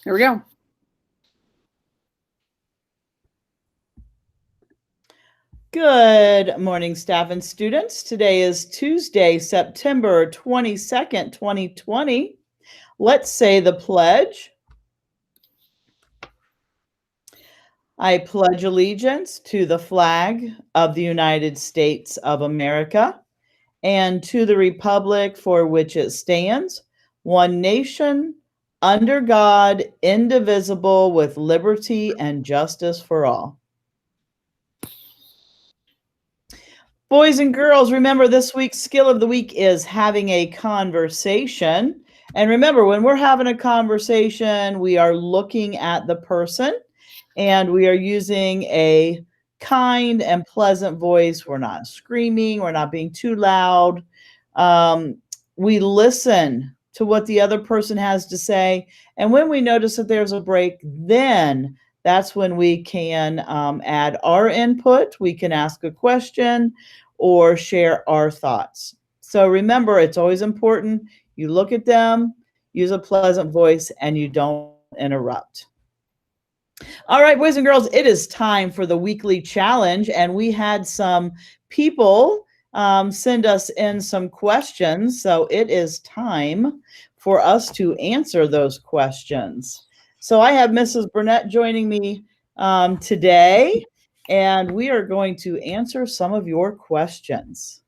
Here we go. Good morning, staff and students. Today is Tuesday, September 22nd, 2020. Let's say the pledge. I pledge allegiance to the flag of the United States of America and to the republic for which it stands, one nation, under God, indivisible, with liberty and justice for all. Boys and girls, remember this week's skill of the week is having a conversation. And remember, when we're having a conversation, we are looking at the person and we are using a kind and pleasant voice. We're not screaming. We're not being too loud. We listen to what the other person has to say. And when we notice that there's a break, then that's when we can add our input. We can ask a question or share our thoughts. So remember, it's always important. You look at them, use a pleasant voice, and you don't interrupt. All right, boys and girls, it is time for the weekly challenge. And we had some people send us in some questions. So it is time for us to answer those questions. So I have Mrs. Burnett joining me today, and we are going to answer some of your questions.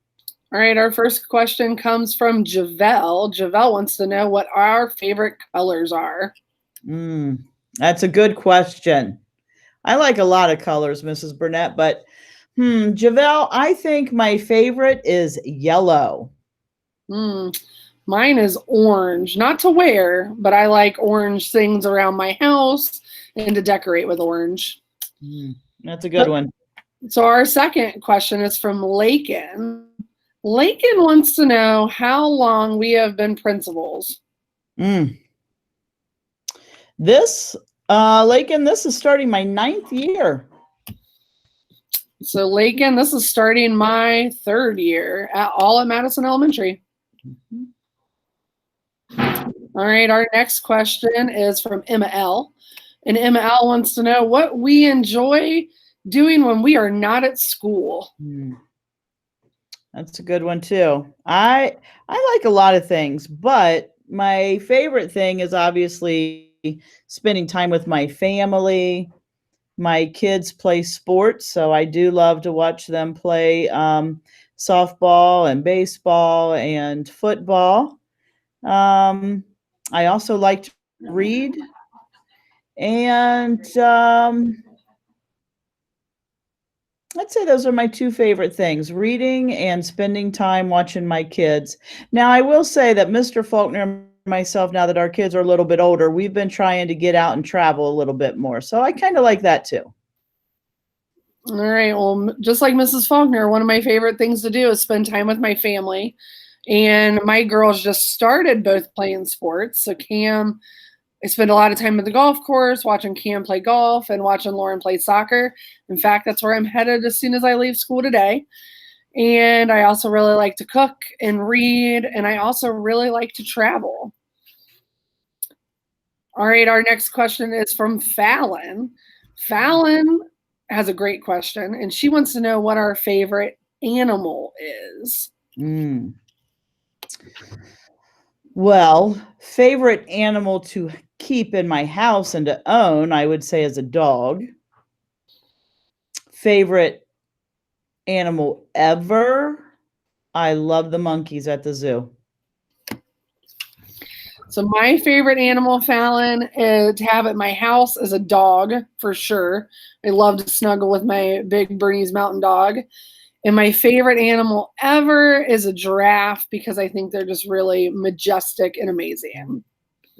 All right, our first question comes from Javelle. Javelle wants to know what our favorite colors are. That's a good question. I like a lot of colors, Mrs. Burnett, but Javelle, I think my favorite is yellow. Mine is orange, not to wear, but I like orange things around my house and to decorate with orange. That's a good one. So our second question is from Lakin. Lakin wants to know how long we have been principals. This, Lakin, this is starting my 9th year. So Lakin, this is starting my 3rd year all at Madison Elementary. All right, our next question is from Emma L. And Emma L wants to know what we enjoy doing when we are not at school. That's a good one too. I like a lot of things, but my favorite thing is obviously spending time with my family. My kids play sports, so I do love to watch them play softball and baseball and football. I also like to read, and I'd say those are my 2 favorite things, reading and spending time watching my kids. Now, I will say that Mr. Faulkner and myself, now that our kids are a little bit older, we've been trying to get out and travel a little bit more. So I kind of like that too. All right. Well, just like Mrs. Faulkner, one of my favorite things to do is spend time with my family. And my girls just started both playing sports. So Cam, I spend a lot of time at the golf course watching Cam play golf and watching Lauren play soccer. In fact, that's where I'm headed as soon as I leave school today. And I also really like to cook and read. And I also really like to travel. All right. Our next question is from Fallon. Fallon has a great question, and she wants to know what our favorite animal is. Well, favorite animal to keep in my house and to own, I would say, is a dog. Favorite animal ever? I love the monkeys at the zoo. So my favorite animal, Fallon, to have at my house is a dog, for sure. I love to snuggle with my big Bernese Mountain Dog. And my favorite animal ever is a giraffe because I think they're just really majestic and amazing.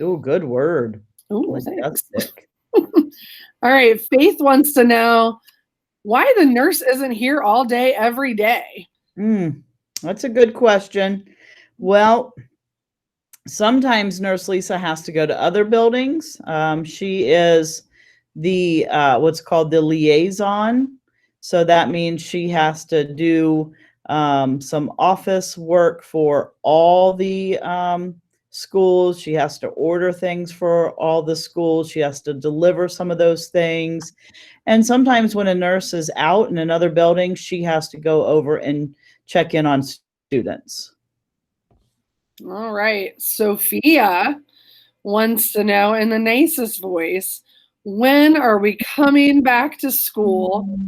Oh, good word. Oh, majestic. All right. Faith wants to know why the nurse isn't here all day, every day. That's a good question. Well, sometimes Nurse Lisa has to go to other buildings. She is the what's called the liaison. So that means she has to do some office work for all the schools. She has to order things for all the schools. She has to deliver some of those things. And sometimes when a nurse is out in another building, she has to go over and check in on students. All right. Sophia wants to know in the nicest voice, when are we coming back to school?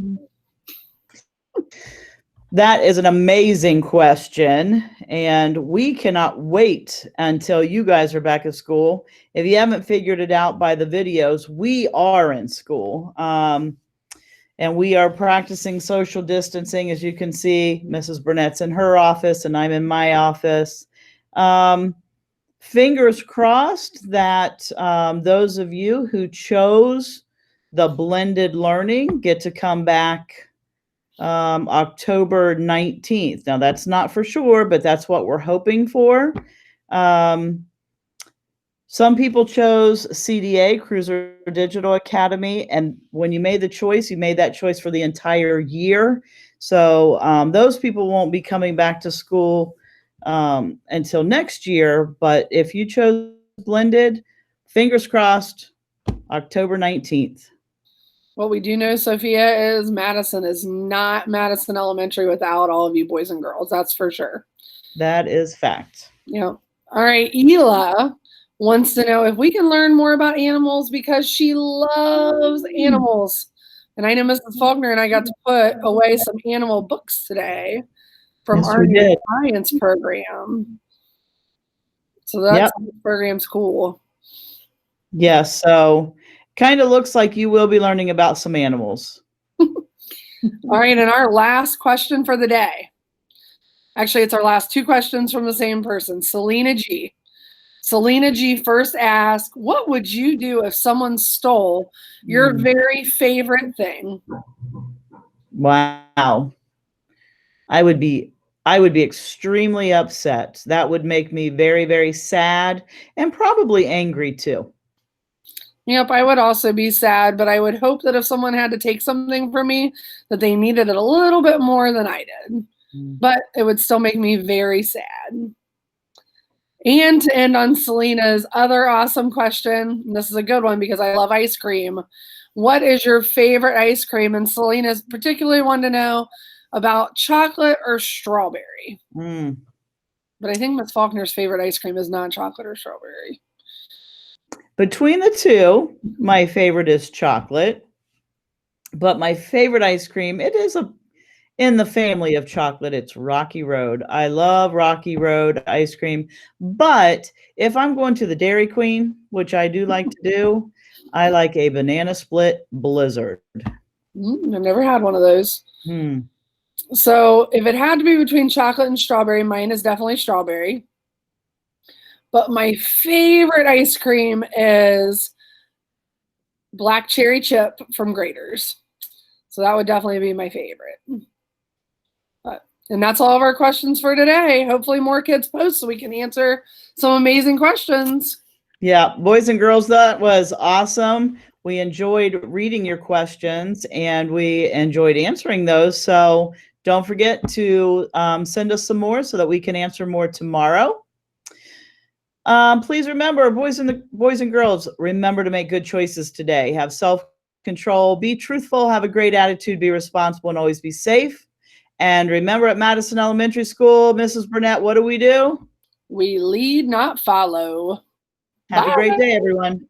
That is an amazing question, and we cannot wait until you guys are back at school. If you haven't figured it out by the videos, we are in school, and we are practicing social distancing. As you can see, Mrs. Burnett's in her office, and I'm in my office. Fingers crossed that those of you who chose the blended learning get to come back October 19th. Now that's not for sure, but that's what we're hoping for. Some people chose CDA, Cruiser Digital Academy, and when you made the choice, you made that choice for the entire year. So those people won't be coming back to school until next year. But if you chose blended, fingers crossed, October 19th. What we do know, Sophia, is Madison is not Madison Elementary without all of you boys and girls. That's for sure. That is fact. Yeah. All right. Ela wants to know if we can learn more about animals because she loves animals. And I know Mrs. Faulkner and I got to put away some animal books today from our new science program. So that program's cool. Yes. So kind of looks like you will be learning about some animals. All right. And our last question for the day. Actually, it's our last two questions from the same person, Selena G. Selena G first asked, what would you do if someone stole your very favorite thing? Wow. I would be extremely upset. That would make me very, very sad and probably angry too. Yep, I would also be sad, but I would hope that if someone had to take something from me, that they needed it a little bit more than I did. But it would still make me very sad. And to end on Selena's other awesome question, and this is a good one because I love ice cream. What is your favorite ice cream? And Selena's particularly wanted to know about chocolate or strawberry. But I think Miss Faulkner's favorite ice cream is not chocolate or strawberry. Between the two, my favorite is chocolate. But my favorite ice cream, it is in the family of chocolate, it's Rocky Road. I love Rocky Road ice cream. But if I'm going to the Dairy Queen, which I do like to do, I like a banana split blizzard. I've never had one of those. So if it had to be between chocolate and strawberry, mine is definitely strawberry. But my favorite ice cream is black cherry chip from Grater's. So that would definitely be my favorite. And that's all of our questions for today. Hopefully more kids post so we can answer some amazing questions. Yeah, boys and girls, that was awesome. We enjoyed reading your questions and we enjoyed answering those. So don't forget to send us some more so that we can answer more tomorrow. Please remember, boys and girls, remember to make good choices today. Have self-control, be truthful, have a great attitude, be responsible, and always be safe. And remember, at Madison Elementary School, Mrs. Burnett, what do? We lead, not follow. Have a great day, everyone.